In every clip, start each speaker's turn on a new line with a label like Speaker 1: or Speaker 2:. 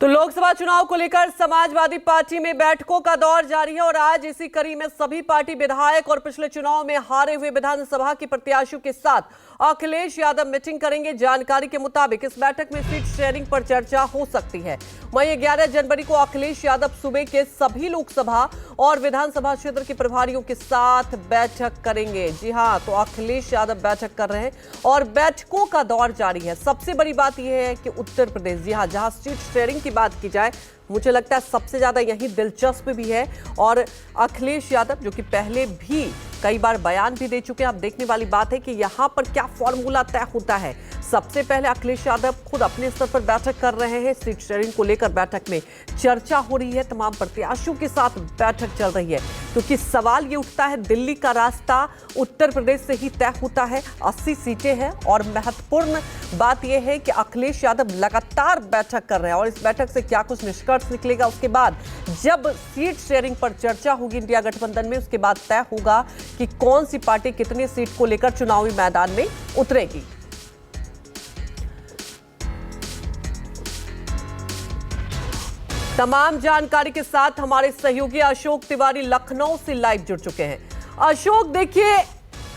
Speaker 1: तो लोकसभा चुनाव को लेकर समाजवादी पार्टी में बैठकों का दौर जारी है और आज इसी कड़ी में सभी पार्टी विधायक और पिछले चुनाव में हारे हुए विधानसभा के प्रत्याशियों के साथ अखिलेश यादव मीटिंग करेंगे। जानकारी के मुताबिक इस बैठक में सीट शेयरिंग पर चर्चा हो सकती है। वहीं 11 जनवरी को अखिलेश यादव सूबे के सभी लोकसभा और विधानसभा क्षेत्र के प्रभारियों के साथ बैठक करेंगे। जी हां, तो अखिलेश यादव बैठक कर रहे हैं और बैठकों का दौर जारी है। सबसे बड़ी बात यह है कि उत्तर प्रदेश, जी हां, जहां सीट शेयरिंग की बात की जाए, मुझे लगता है सबसे ज्यादा यही दिलचस्प भी है। और अखिलेश यादव जो कि पहले भी कई बार बयान भी दे चुके हैं, अब देखने वाली बात है कि यहां पर क्या फॉर्मूला तय होता है। सबसे पहले अखिलेश यादव खुद अपने स्तर पर बैठक कर रहे हैं। सीट शेयरिंग को लेकर बैठक में चर्चा हो रही है, तमाम प्रत्याशियों के साथ बैठक चल रही है, क्योंकि सवाल ये उठता है, दिल्ली का रास्ता उत्तर प्रदेश से ही तय होता है। 80 सीटें हैं और महत्वपूर्ण बात यह है कि अखिलेश यादव लगातार बैठक कर रहे हैं और इस बैठक से क्या कुछ निष्कर्ष निकलेगा, उसके बाद जब सीट शेयरिंग पर चर्चा होगी इंडिया गठबंधन में, उसके बाद तय होगा कि कौन सी पार्टी कितने सीट को लेकर चुनावी मैदान में उतरेगी। तमाम जानकारी के साथ हमारे सहयोगी अशोक तिवारी लखनऊ से लाइव जुड़ चुके हैं। अशोक, देखिए,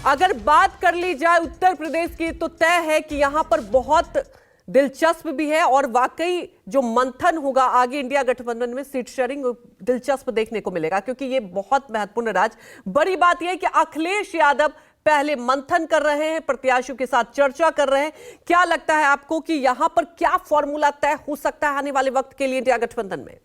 Speaker 1: अगर बात कर ली जाए उत्तर प्रदेश की तो तय है कि यहां पर बहुत दिलचस्प भी है और वाकई जो मंथन होगा आगे इंडिया गठबंधन में सीट शेयरिंग दिलचस्प देखने को मिलेगा, क्योंकि ये बहुत महत्वपूर्ण राज्य। बड़ी बात यह है कि अखिलेश यादव पहले मंथन कर रहे हैं, प्रत्याशियों के साथ चर्चा कर रहे हैं। क्या लगता है आपको कि यहां पर क्या फॉर्मूला तय हो सकता है आने वाले वक्त के लिए इंडिया गठबंधन में?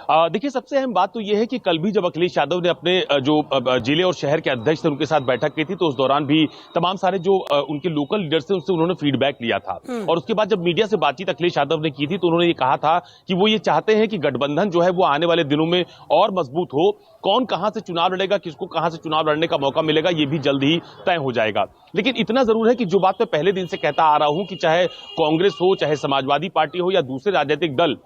Speaker 2: देखिए, सबसे अहम बात तो यह है कि कल भी जब अखिलेश यादव ने अपने जो जिले और शहर के अध्यक्ष थे उनके साथ बैठक की थी, तो उस दौरान भी तमाम सारे जो उनके लोकल लीडर्स थे उनसे उन्होंने फीडबैक लिया था। और उसके बाद जब मीडिया से बातचीत अखिलेश यादव ने की थी तो उन्होंने ये कहा था कि वो ये चाहते हैं कि गठबंधन जो है वो आने वाले दिनों में और मजबूत हो। कौन कहां से चुनाव लड़ेगा, किसको कहां से चुनाव लड़ने का मौका मिलेगा, ये भी जल्द ही तय हो जाएगा। लेकिन इतना जरूर है कि जो बात मैं पहले दिन से कहता आ रहा हूं कि चाहे कांग्रेस हो, चाहे समाजवादी पार्टी हो या दूसरे राजनीतिक दल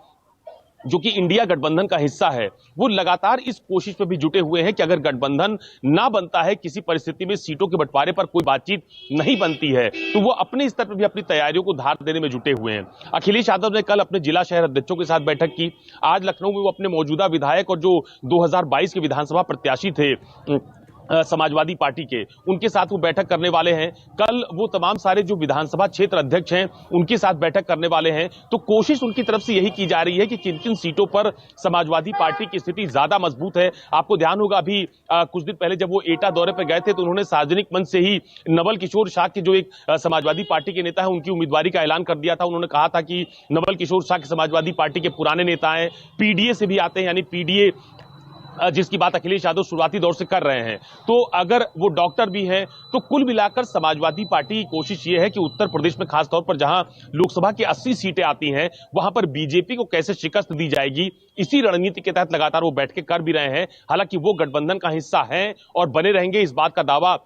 Speaker 2: जो कि इंडिया गठबंधन का हिस्सा है, वो लगातार इस कोशिश पे भी जुटे हुए हैं कि अगर गठबंधन ना बनता है, किसी परिस्थिति में सीटों के बंटवारे पर कोई बातचीत नहीं बनती है, तो वो अपने स्तर पर भी अपनी तैयारियों को धार देने में जुटे हुए हैं। अखिलेश यादव ने कल अपने जिला शहर अध्यक्षों के साथ बैठक की। आज लखनऊ में वो अपने मौजूदा विधायक और जो 2022 के विधानसभा प्रत्याशी थे समाजवादी पार्टी के, उनके साथ वो बैठक करने वाले हैं। कल वो तमाम सारे जो विधानसभा क्षेत्र अध्यक्ष हैं उनके साथ बैठक करने वाले हैं। तो कोशिश उनकी तरफ से यही की जा रही है कि किन किन सीटों पर समाजवादी पार्टी की स्थिति ज्यादा मजबूत है। आपको ध्यान होगा, अभी कुछ दिन पहले जब वो एटा दौरे पर गए थे तो उन्होंने सार्वजनिक मंच से ही नवल किशोर शाह के जो एक समाजवादी पार्टी के नेता है उनकी उम्मीदवारी का ऐलान कर दिया था। उन्होंने कहा था कि नवल किशोर शाह के समाजवादी पार्टी के पुराने नेता हैं, पीडीए से भी आते हैं, यानी पीडीए जिसकी बात अखिलेश यादव शुरुआती दौर से कर रहे हैं। तो अगर वो डॉक्टर भी हैं, तो कुल मिलाकर समाजवादी पार्टी की कोशिश ये है कि उत्तर प्रदेश में खासतौर पर जहां लोकसभा की 80 सीटें आती हैं, वहां पर बीजेपी को कैसे शिकस्त दी जाएगी, इसी रणनीति के तहत लगातार वो बैठकें कर भी रहे हैं। हालांकि वो गठबंधन का हिस्सा हैं और बने रहेंगे, इस बात का दावा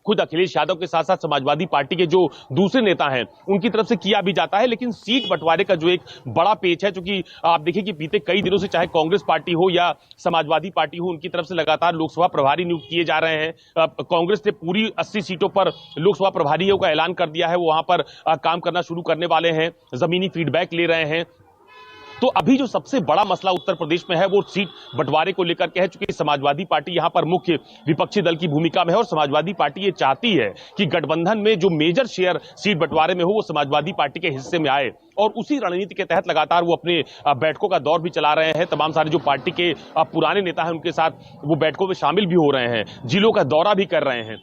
Speaker 2: खुद अखिलेश यादव के साथ साथ समाजवादी पार्टी के जो दूसरे नेता हैं उनकी तरफ से किया भी जाता है। लेकिन सीट बंटवारे का जो एक बड़ा पेच है, क्योंकि आप देखिए कि बीते कई दिनों से चाहे कांग्रेस पार्टी हो या समाजवादी पार्टी हो, उनकी तरफ से लगातार लोकसभा प्रभारी नियुक्त किए जा रहे हैं। कांग्रेस ने पूरी 80 सीटों पर लोकसभा प्रभारियों का ऐलान कर दिया है, वो वहां पर काम करना शुरू करने वाले हैं, जमीनी फीडबैक ले रहे हैं। तो अभी जो सबसे बड़ा मसला उत्तर प्रदेश में है वो सीट बंटवारे को लेकर के है। चूंकि समाजवादी पार्टी यहां पर मुख्य विपक्षी दल की भूमिका में है और समाजवादी पार्टी ये चाहती है कि गठबंधन में जो मेजर शेयर सीट बंटवारे में हो वो समाजवादी पार्टी के हिस्से में आए, और उसी रणनीति के तहत लगातार वो अपने बैठकों का दौर भी चला रहे हैं। तमाम सारे जो पार्टी के पुराने नेता हैं उनके साथ वो बैठकों में शामिल भी हो रहे हैं, जिलों का दौरा भी कर रहे हैं।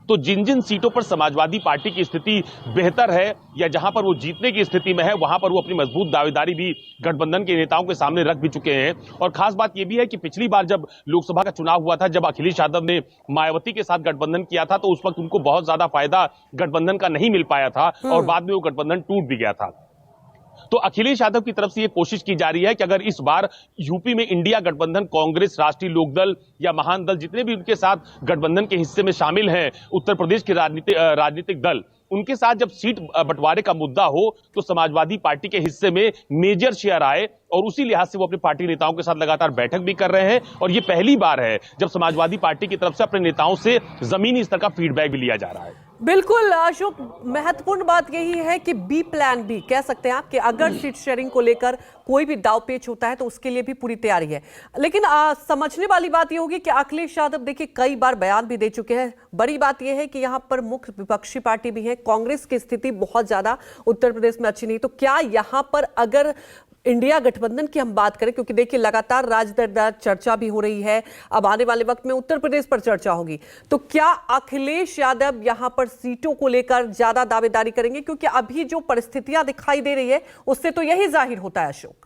Speaker 2: तो जिन जिन सीटों पर समाजवादी पार्टी की स्थिति बेहतर है या जहां पर वो जीतने की स्थिति में है, वहां पर वो अपनी मजबूत दावेदारी भी गठबंधन के नेताओं के सामने रख भी चुके हैं। और खास बात यह भी है कि पिछली बार जब लोकसभा का चुनाव हुआ था, जब अखिलेश यादव ने मायावती के साथ गठबंधन किया था, तो उस वक्त उनको बहुत ज्यादा फायदा गठबंधन का नहीं मिल पाया था और बाद में वो गठबंधन टूट भी गया था। तो अखिलेश यादव की तरफ से ये कोशिश की जा रही है कि अगर इस बार यूपी में इंडिया गठबंधन, कांग्रेस, राष्ट्रीय लोकदल या महान दल, जितने भी उनके साथ गठबंधन के हिस्से में शामिल हैं उत्तर प्रदेश के राजनीतिक दल, उनके साथ जब सीट बंटवारे का मुद्दा हो तो समाजवादी पार्टी के हिस्से में मेजर शेयर आए, और उसी लिहाज से वो अपने पार्टी नेताओं के साथ लगातार बैठक भी कर रहे हैं। और ये पहली बार है जब समाजवादी पार्टी की तरफ से अपने नेताओं से जमीनी स्तर का फीडबैक भी लिया जा रहा है।
Speaker 1: बिल्कुल अशोक, महत्वपूर्ण बात यही है कि बी प्लान भी कह सकते हैं आप कि अगर सीट शेयरिंग को लेकर कोई भी दाव पेच होता है तो उसके लिए भी पूरी तैयारी है। लेकिन समझने वाली बात यह होगी कि अखिलेश यादव देखिए कई बार बयान भी दे चुके हैं। बड़ी बात यह है कि यहाँ पर मुख्य विपक्षी पार्टी भी है, कांग्रेस की स्थिति बहुत ज्यादा उत्तर प्रदेश में अच्छी नहीं। तो क्या यहाँ पर अगर इंडिया गठबंधन की हम बात करें, क्योंकि देखिए लगातार राज्य दर चर्चा भी हो रही है, अब आने वाले वक्त में उत्तर प्रदेश पर चर्चा होगी, तो क्या अखिलेश यादव यहां पर सीटों को लेकर ज्यादा दावेदारी करेंगे? क्योंकि अभी जो परिस्थितियां दिखाई दे रही है उससे तो यही जाहिर होता है अशोक।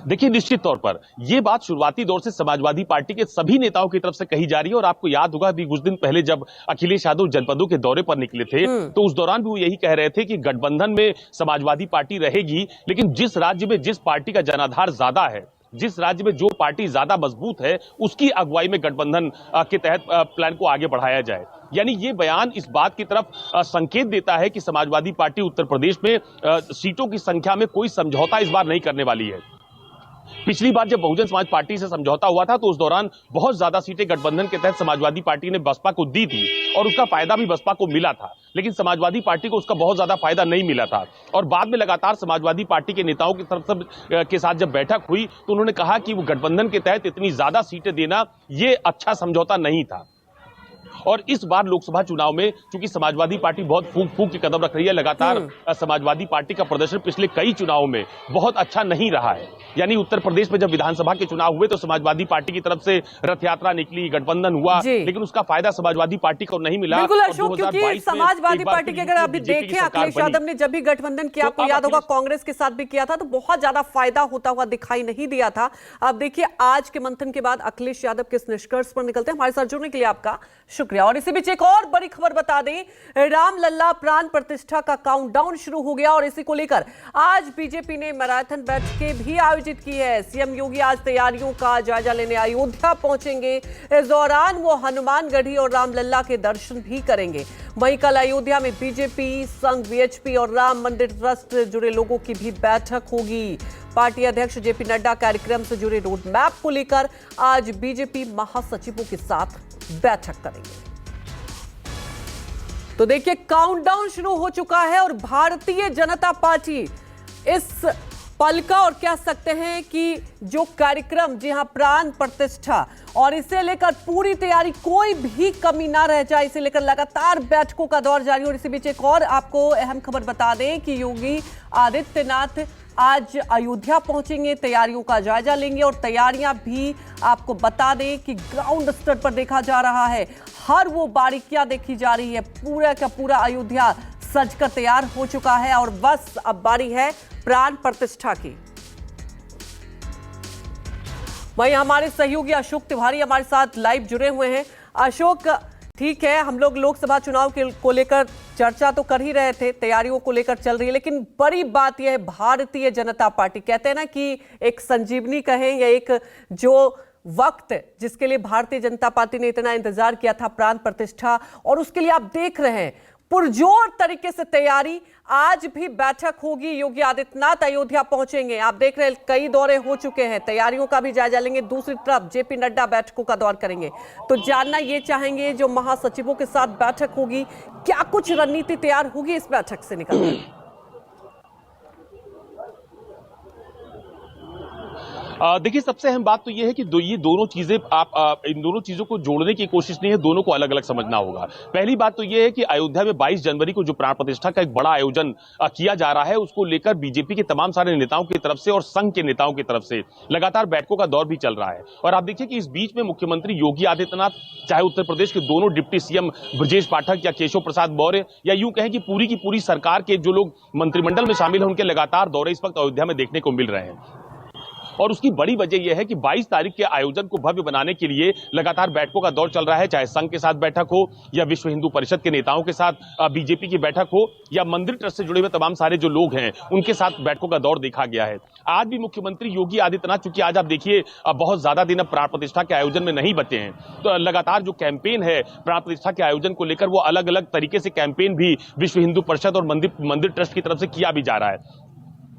Speaker 2: देखिए, निश्चित तौर पर यह बात शुरुआती दौर से समाजवादी पार्टी के सभी नेताओं की तरफ से कही जा रही है। और आपको याद होगा अभी कुछ दिन पहले जब अखिलेश यादव जनपदों के दौरे पर निकले थे तो उस दौरान भी वो यही कह रहे थे कि गठबंधन में समाजवादी पार्टी रहेगी, लेकिन जिस राज्य में जिस पार्टी का जनाधार ज्यादा है, जिस राज्य में जो पार्टी ज्यादा मजबूत है, उसकी अगुवाई में गठबंधन के तहत प्लान को आगे बढ़ाया जाए। यानी ये बयान इस बात की तरफ संकेत देता है कि समाजवादी पार्टी उत्तर प्रदेश में सीटों की संख्या में कोई समझौता इस बार नहीं करने वाली है। पिछली बार जब बहुजन समाज पार्टी से समझौता हुआ था तो उस दौरान बहुत ज्यादा सीटें गठबंधन के तहत समाजवादी पार्टी ने बसपा को दी थी और उसका फायदा भी बसपा को मिला था, लेकिन समाजवादी पार्टी को उसका बहुत ज्यादा फायदा नहीं मिला था। और बाद में लगातार समाजवादी पार्टी के नेताओं की तरफ के साथ जब बैठक हुई तो उन्होंने कहा कि वो गठबंधन के तहत इतनी ज्यादा सीटें देना ये अच्छा समझौता नहीं था। और इस बार लोकसभा चुनाव में चूंकि समाजवादी पार्टी बहुत फूंक के कदम रख रही है, लगातार समाजवादी पार्टी का प्रदर्शन पिछले कई चुनावों में बहुत अच्छा नहीं रहा है। यानी उत्तर प्रदेश में जब विधानसभा के चुनाव हुए तो समाजवादी पार्टी की तरफ से रथ यात्रा निकली, गठबंधन हुआ, लेकिन उसका फायदा समाजवादी पार्टी को नहीं मिला।
Speaker 1: बिल्कुल अशोक, क्योंकि समाजवादी पार्टी की अगर अभी देखें अखिलेश यादव ने जब भी गठबंधन किया, आपको याद होगा कांग्रेस के साथ भी किया था, तो बहुत ज्यादा फायदा होता हुआ दिखाई नहीं दिया था। अब देखिए आज के मंथन के बाद अखिलेश यादव किस निष्कर्ष पर निकलते हैं। हमारे साथ जुड़ने के लिए आपका शुक्रिया। और इसी बीच एक और बड़ी खबर बता दें, रामलला प्राण प्रतिष्ठा का काउंटडाउन शुरू हो गया और इसी को लेकर आज बीजेपी ने मैराथन बैठकें भी आयोजित की है। सीएम योगी आज तैयारियों का जायजा लेने अयोध्या पहुंचेंगे। इस दौरान वो हनुमानगढ़ी और रामलला के दर्शन भी करेंगे। वहीं कल अयोध्या में बीजेपी, संघ, वीएचपी और राम मंदिर ट्रस्ट से जुड़े लोगों की भी बैठक होगी। पार्टी अध्यक्ष जेपी नड्डा कार्यक्रम से जुड़े रोड मैप को लेकर आज बीजेपी महासचिवों के साथ बैठक करेंगे। तो देखिए काउंटडाउन शुरू हो चुका है और भारतीय जनता पार्टी इस पल का और कह सकते हैं कि जो कार्यक्रम, जी हां, प्राण प्रतिष्ठा, और इसे लेकर पूरी तैयारी, कोई भी कमी ना रह जाए, इसे लेकर लगातार बैठकों का दौर जारी। और इसी बीच एक और आपको अहम खबर बता दें कि योगी आदित्यनाथ आज अयोध्या पहुंचेंगे, तैयारियों का जायजा लेंगे और तैयारियां भी आपको बता दें कि ग्राउंड स्तर पर देखा जा रहा है, हर वो बारीकियां देखी जा रही है। पूरा का पूरा अयोध्या सजकर तैयार हो चुका है और बस अब बारी है प्राण प्रतिष्ठा की। वहीं हमारे सहयोगी अशोक तिवारी हमारे साथ लाइव जुड़े हुए हैं। अशोक, ठीक है, हम लोग लोकसभा चुनाव को लेकर चर्चा तो कर ही रहे थे, तैयारियों को लेकर चल रही है, लेकिन बड़ी बात यह है भारतीय जनता पार्टी, कहते हैं ना कि एक संजीवनी कहें या एक जो वक्त जिसके लिए भारतीय जनता पार्टी ने इतना इंतजार किया था, प्राण प्रतिष्ठा, और उसके लिए आप देख रहे हैं पुरजोर तरीके से तैयारी। आज भी बैठक होगी, योगी आदित्यनाथ अयोध्या पहुंचेंगे। आप देख रहे हैं कई दौरे हो चुके हैं, तैयारियों का भी जायजा लेंगे। दूसरी तरफ जेपी नड्डा बैठकों का दौर करेंगे। तो जानना ये चाहेंगे जो महासचिवों के साथ बैठक होगी, क्या कुछ रणनीति तैयार होगी इस बैठक से निकलकर?
Speaker 2: देखिए, सबसे अहम बात तो यह है कि ये दोनों चीजें आप इन दोनों चीजों को जोड़ने की कोशिश नहीं है, दोनों को अलग अलग समझना होगा। पहली बात तो यह है कि अयोध्या में 22 जनवरी को जो प्राण प्रतिष्ठा का एक बड़ा आयोजन किया जा रहा है, उसको लेकर बीजेपी के तमाम सारे नेताओं की तरफ से और संघ के नेताओं की तरफ से लगातार बैठकों का दौर भी चल रहा है। और आप देखिए कि इस बीच में मुख्यमंत्री योगी आदित्यनाथ, चाहे उत्तर प्रदेश के दोनों डिप्टी सीएम ब्रजेश पाठक या केशव प्रसाद मौर्य, या यूं कहें कि पूरी की पूरी सरकार के जो लोग मंत्रिमंडल में शामिल हैं, उनके लगातार दौरे इस वक्त अयोध्या में देखने को मिल रहे हैं। और उसकी बड़ी वजह यह है कि 22 तारीख के आयोजन को भव्य बनाने के लिए लगातार बैठकों का दौर चल रहा है, चाहे संघ के साथ बैठक हो या विश्व हिंदू परिषद के नेताओं के साथ बीजेपी की बैठक हो या मंदिर ट्रस्ट से जुड़े हुए तमाम सारे जो लोग हैं उनके साथ बैठकों का दौर देखा गया है। आज भी मुख्यमंत्री योगी आदित्यनाथ, चूंकि आज आप देखिए बहुत ज्यादा दिन अब प्राण प्रतिष्ठा के आयोजन में नहीं बचे हैं, तो लगातार जो कैंपेन है प्राण प्रतिष्ठा के आयोजन को लेकर, वो अलग अलग तरीके से कैंपेन भी विश्व हिंदू परिषद और मंदिर ट्रस्ट की तरफ से किया भी जा रहा है।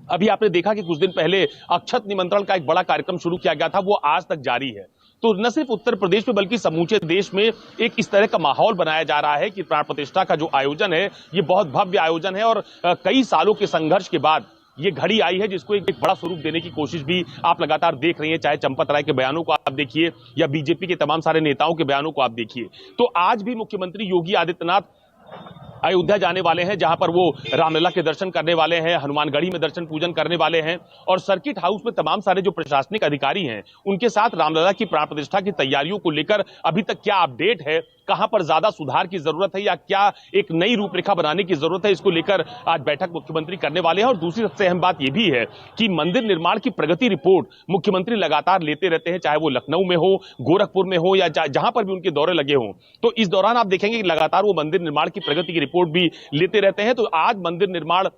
Speaker 2: अभी आपने देखा कि कुछ दिन पहले अक्षत निमंत्रण का एक बड़ा कार्यक्रम शुरू किया गया था, वो आज तक जारी है। तो न सिर्फ उत्तर प्रदेश में बल्कि समूचे देश में एक इस तरह का माहौल बनाया जा रहा है कि प्राण प्रतिष्ठा का जो आयोजन है ये बहुत भव्य आयोजन है और कई सालों के संघर्ष के बाद ये घड़ी आई है जिसको एक बड़ा स्वरूप देने की कोशिश भी आप लगातार देख रही हैं। चाहे चंपत राय के बयानों को आप देखिए या बीजेपी के तमाम सारे नेताओं के बयानों को आप देखिए, तो आज भी मुख्यमंत्री योगी आदित्यनाथ अयोध्या जाने वाले हैं, जहां पर वो रामलला के दर्शन करने वाले हैं, हनुमानगढ़ी में दर्शन पूजन करने वाले हैं और सर्किट हाउस में तमाम सारे जो प्रशासनिक अधिकारी हैं उनके साथ रामलला की प्राण प्रतिष्ठा की तैयारियों को लेकर अभी तक क्या अपडेट है, कहां पर ज्यादा सुधार की जरूरत है या क्या एक नई रूपरेखा बनाने की जरूरत है, इसको लेकर आज बैठक मुख्यमंत्री करने वाले हैं। और दूसरी सबसे अहम बात यह भी है कि मंदिर निर्माण की प्रगति रिपोर्ट मुख्यमंत्री लगातार लेते रहते हैं, चाहे वो लखनऊ में हो, गोरखपुर में हो या जहां पर भी उनके दौरे लगे हों। तो इस दौरान आप देखेंगे कि लगातार वो मंदिर निर्माण की प्रगति की रिपोर्ट भी लेते रहते हैं। तो आज मंदिर निर्माण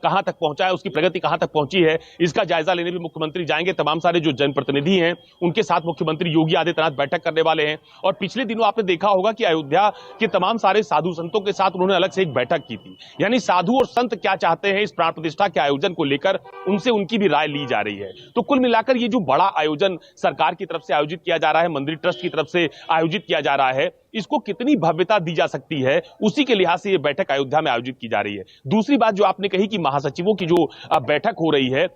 Speaker 2: कहां तक पहुंचा है, उसकी प्रगति कहां तक पहुंची है, इसका जायजा लेने भी मुख्यमंत्री जाएंगे। तमाम सारे जो जनप्रतिनिधि हैं उनके साथ मुख्यमंत्री योगी आदित्यनाथ बैठक करने वाले हैं। और पिछले दिनों आपने देखा होगा कि अयोध्या के तमाम सारे साधु संतों के साथ उन्होंने अलग से एक बैठक की थी, यानी साधु और संत क्या चाहते हैं इस प्राण प्रतिष्ठा के आयोजन को लेकर उनसे उनकी भी राय ली जा रही है। तो कुल मिलाकर ये जो बड़ा आयोजन सरकार की तरफ से आयोजित किया जा रहा है, मंदिर ट्रस्ट की तरफ से आयोजित किया जा रहा है, इसको कितनी भव्यता दी जा सकती है उसी के लिहाज से यह बैठक अयोध्या में आयोजित की जा रही है। दूसरी बात जो आपने कही कि महासचिवों की जो बैठक हो रही है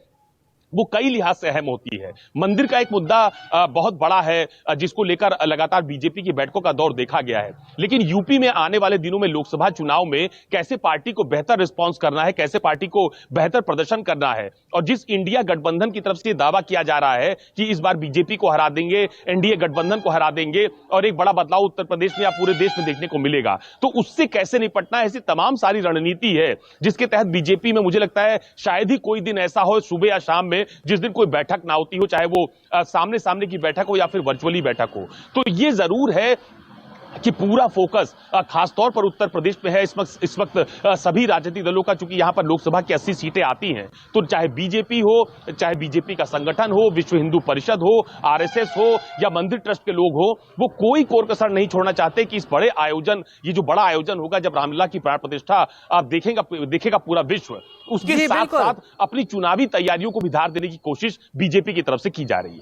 Speaker 2: वो कई लिहाज से अहम होती है। मंदिर का एक मुद्दा बहुत बड़ा है जिसको लेकर लगातार बीजेपी की बैठकों का दौर देखा गया है, लेकिन यूपी में आने वाले दिनों में लोकसभा चुनाव में कैसे पार्टी को बेहतर रिस्पांस करना है, कैसे पार्टी को बेहतर प्रदर्शन करना है। और जिस इंडिया गठबंधन की तरफ से दावा किया जा रहा है कि इस बार बीजेपी को हरा देंगे, एनडीए गठबंधन को हरा देंगे और एक बड़ा बदलाव उत्तर प्रदेश में या पूरे देश में देखने को मिलेगा, तो उससे कैसे निपटना है, ऐसी तमाम सारी रणनीति है जिसके तहत बीजेपी में मुझे लगता है शायद ही कोई दिन ऐसा हो सुबह या शाम में जिस दिन कोई बैठक ना होती हो, चाहे वो सामने सामने की बैठक हो या फिर वर्चुअली बैठक हो। तो ये जरूर है कि पूरा फोकस खासतौर पर उत्तर प्रदेश में है इस वक्त सभी राजनीतिक दलों का, चूंकि यहां पर लोकसभा की 80 सीटें आती हैं, तो चाहे बीजेपी हो, चाहे बीजेपी का संगठन हो, विश्व हिंदू परिषद हो, आरएसएस हो या मंदिर ट्रस्ट के लोग हो, वो कोई कोर कसर नहीं छोड़ना चाहते कि इस बड़े आयोजन, ये जो बड़ा आयोजन होगा जब रामलला की प्राण प्रतिष्ठा आप देखेगा पूरा विश्व, उसके साथ साथ अपनी चुनावी तैयारियों को भी धार देने की कोशिश बीजेपी की तरफ से की जा रही है।